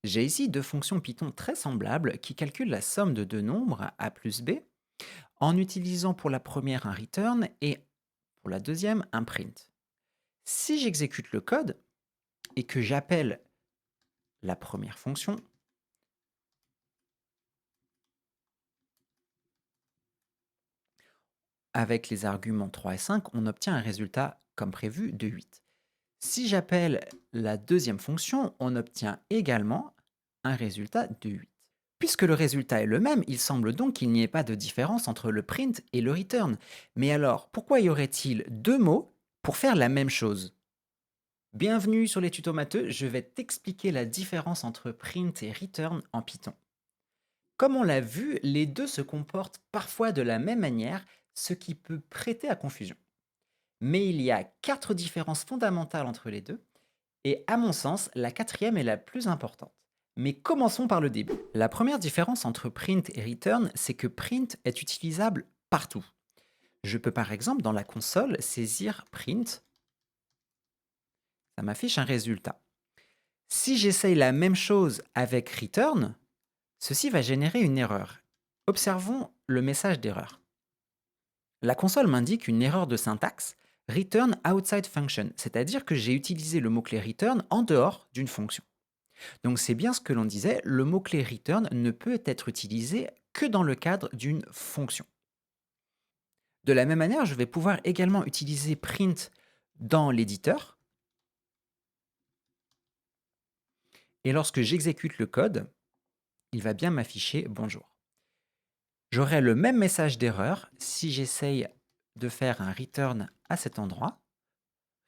J'ai ici deux fonctions Python très semblables qui calculent la somme de deux nombres a plus b en utilisant pour la première un return et pour la deuxième un print. Si j'exécute le code et que j'appelle la première fonction avec les arguments 3 et 5, on obtient un résultat comme prévu de 8. Si j'appelle la deuxième fonction, on obtient également un résultat de 8. Puisque le résultat est le même, il semble donc qu'il n'y ait pas de différence entre le print et le return. Mais alors, pourquoi y aurait-il deux mots pour faire la même chose? Bienvenue sur les tutos matheux, je vais t'expliquer la différence entre print et return en Python. Comme on l'a vu, les deux se comportent parfois de la même manière, ce qui peut prêter à confusion. Mais il y a quatre différences fondamentales entre les deux, et à mon sens, la quatrième est la plus importante. Mais commençons par le début. La première différence entre print et return, c'est que print est utilisable partout. Je peux par exemple dans la console saisir print, ça m'affiche un résultat. Si j'essaye la même chose avec return, ceci va générer une erreur. Observons le message d'erreur. La console m'indique une erreur de syntaxe, return outside function, c'est-à-dire que j'ai utilisé le mot-clé return en dehors d'une fonction. Donc c'est bien ce que l'on disait, le mot-clé return ne peut être utilisé que dans le cadre d'une fonction. De la même manière, je vais pouvoir également utiliser print dans l'éditeur, et lorsque j'exécute le code, il va bien m'afficher bonjour. J'aurai le même message d'erreur si j'essaye de faire un return à cet endroit.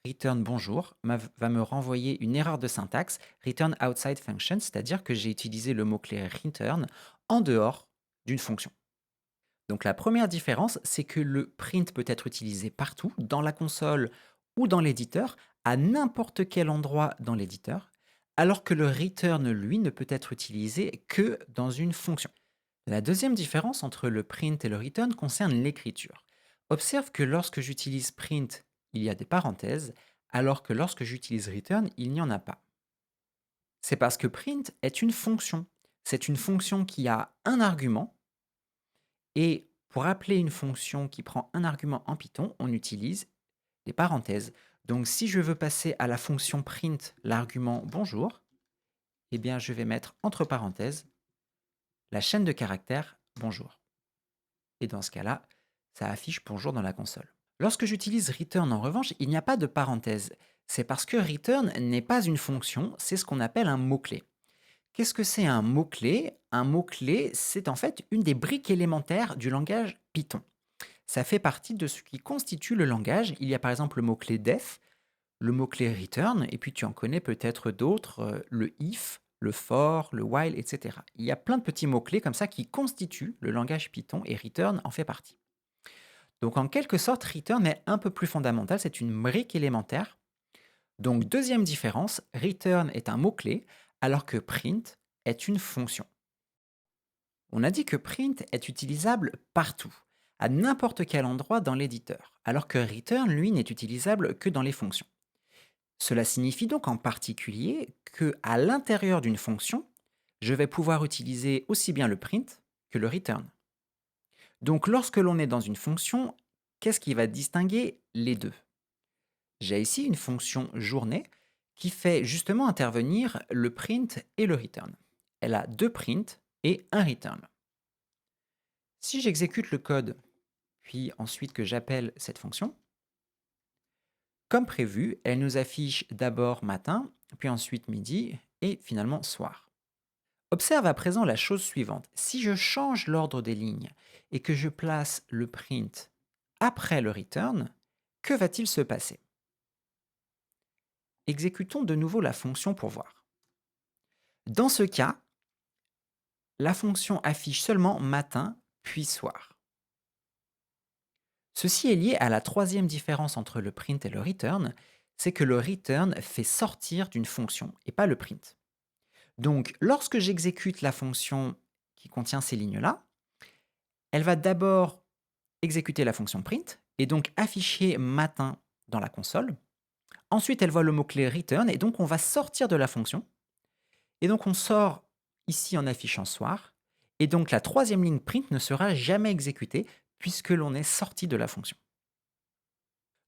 Return bonjour va me renvoyer une erreur de syntaxe, return outside function, c'est-à-dire que j'ai utilisé le mot-clé return en dehors d'une fonction. Donc la première différence, c'est que le print peut être utilisé partout, dans la console ou dans l'éditeur, à n'importe quel endroit dans l'éditeur, alors que le return, lui, ne peut être utilisé que dans une fonction. La deuxième différence entre le print et le return concerne l'écriture. Observe que lorsque j'utilise print, il y a des parenthèses, alors que lorsque j'utilise return, il n'y en a pas. C'est parce que print est une fonction. C'est une fonction qui a un argument, et pour appeler une fonction qui prend un argument en Python, on utilise des parenthèses. Donc si je veux passer à la fonction print l'argument bonjour, eh bien je vais mettre entre parenthèses la chaîne de caractères bonjour. Et dans ce cas-là, ça affiche bonjour dans la console. Lorsque j'utilise return en revanche, il n'y a pas de parenthèse. C'est parce que return n'est pas une fonction, c'est ce qu'on appelle un mot-clé. Qu'est-ce que c'est un mot-clé? Un mot-clé, c'est en fait une des briques élémentaires du langage Python. Ça fait partie de ce qui constitue le langage. Il y a par exemple le mot-clé def, le mot-clé return, et puis tu en connais peut-être d'autres, le if, le for, le while, etc. Il y a plein de petits mots-clés comme ça qui constituent le langage Python et return en fait partie. Donc en quelque sorte, return est un peu plus fondamental, c'est une brique élémentaire. Donc deuxième différence, return est un mot-clé alors que print est une fonction. On a dit que print est utilisable partout, à n'importe quel endroit dans l'éditeur, alors que return, lui, n'est utilisable que dans les fonctions. Cela signifie donc en particulier que à l'intérieur d'une fonction, je vais pouvoir utiliser aussi bien le print que le return. Donc lorsque l'on est dans une fonction, qu'est-ce qui va distinguer les deux? J'ai ici une fonction journée qui fait justement intervenir le print et le return. Elle a deux prints et un return. Si j'exécute le code, puis ensuite que j'appelle cette fonction, comme prévu, elle nous affiche d'abord matin, puis ensuite midi et finalement soir. Observe à présent la chose suivante. Si je change l'ordre des lignes et que je place le print après le return, que va-t-il se passer? Exécutons de nouveau la fonction pour voir. Dans ce cas, la fonction affiche seulement matin puis soir. Ceci est lié à la troisième différence entre le print et le return, c'est que le return fait sortir d'une fonction et pas le print. Donc lorsque j'exécute la fonction qui contient ces lignes-là, elle va d'abord exécuter la fonction print et donc afficher matin dans la console. Ensuite, elle voit le mot-clé return et donc on va sortir de la fonction. Et donc on sort ici en affichant soir, et donc la troisième ligne print ne sera jamais exécutée puisque l'on est sorti de la fonction.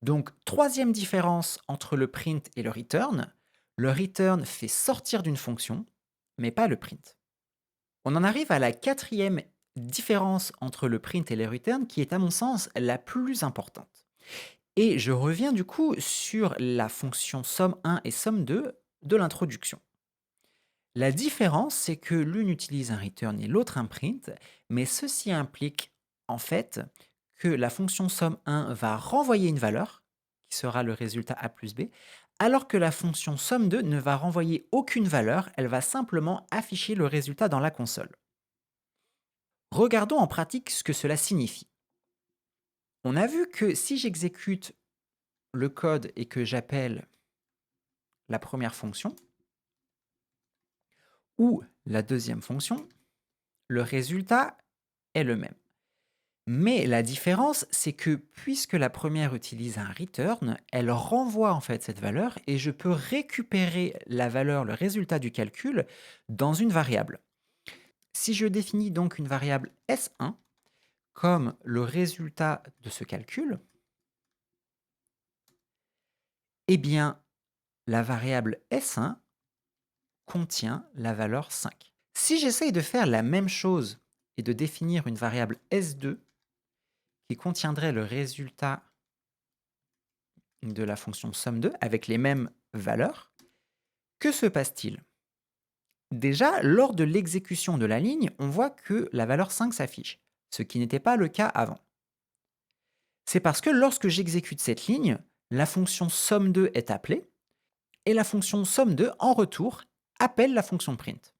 Donc troisième différence entre le print et le return fait sortir d'une fonction, mais pas le print. On en arrive à la quatrième différence entre le print et le return qui est à mon sens la plus importante. Et je reviens du coup sur la fonction somme1 et somme2 de l'introduction. La différence, c'est que l'une utilise un return et l'autre un print, mais ceci implique en fait que la fonction somme1 va renvoyer une valeur, qui sera le résultat a plus b, alors que la fonction somme2 ne va renvoyer aucune valeur, elle va simplement afficher le résultat dans la console. Regardons en pratique ce que cela signifie. On a vu que si j'exécute le code et que j'appelle la première fonction, ou la deuxième fonction, le résultat est le même. Mais la différence, c'est que puisque la première utilise un return, elle renvoie en fait cette valeur et je peux récupérer la valeur, le résultat du calcul, dans une variable. Si je définis donc une variable S1 comme le résultat de ce calcul, eh bien, la variable S1 contient la valeur 5. Si j'essaye de faire la même chose et de définir une variable S2 qui contiendrait le résultat de la fonction somme2 avec les mêmes valeurs, que se passe-t-il? Déjà, lors de l'exécution de la ligne, on voit que la valeur 5 s'affiche, ce qui n'était pas le cas avant. C'est parce que lorsque j'exécute cette ligne, la fonction somme2 est appelée, et la fonction somme2, en retour, appelle la fonction print.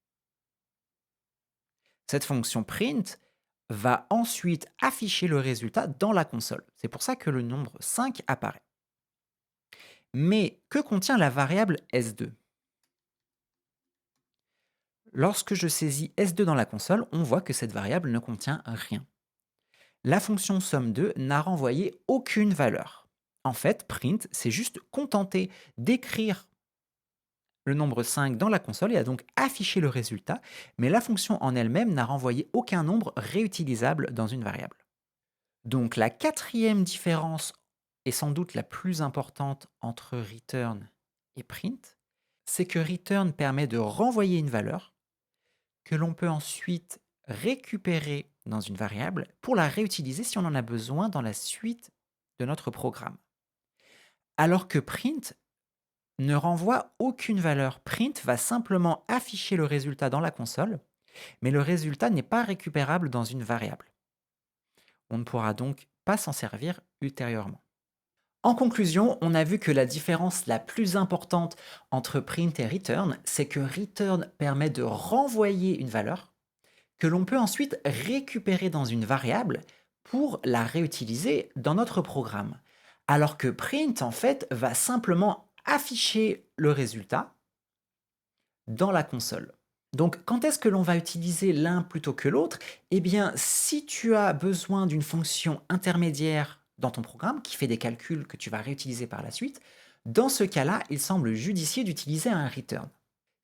Cette fonction print va ensuite afficher le résultat dans la console. C'est pour ça que le nombre 5 apparaît. Mais que contient la variable S2? Lorsque je saisis S2 dans la console, on voit que cette variable ne contient rien. La fonction somme2 n'a renvoyé aucune valeur. En fait, print s'est juste contenté d'écrire le nombre 5 dans la console et a donc affiché le résultat, mais la fonction en elle-même n'a renvoyé aucun nombre réutilisable dans une variable. Donc la quatrième différence est sans doute la plus importante entre return et print, c'est que return permet de renvoyer une valeur que l'on peut ensuite récupérer dans une variable pour la réutiliser si on en a besoin dans la suite de notre programme. Alors que print ne renvoie aucune valeur. Print va simplement afficher le résultat dans la console, mais le résultat n'est pas récupérable dans une variable. On ne pourra donc pas s'en servir ultérieurement. En conclusion, on a vu que la différence la plus importante entre print et return, c'est que return permet de renvoyer une valeur que l'on peut ensuite récupérer dans une variable pour la réutiliser dans notre programme. Alors que print, en fait, va simplement afficher le résultat dans la console. Donc, quand est-ce que l'on va utiliser l'un plutôt que l'autre? Eh bien, si tu as besoin d'une fonction intermédiaire dans ton programme qui fait des calculs que tu vas réutiliser par la suite, dans ce cas-là, il semble judicieux d'utiliser un return.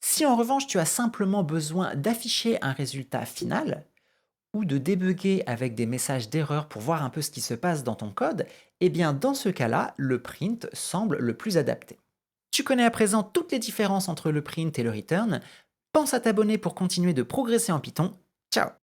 Si en revanche, tu as simplement besoin d'afficher un résultat final ou de débugger avec des messages d'erreur pour voir un peu ce qui se passe dans ton code, eh bien, dans ce cas-là, le print semble le plus adapté. Tu connais à présent toutes les différences entre le print et le return. Pense à t'abonner pour continuer de progresser en Python. Ciao!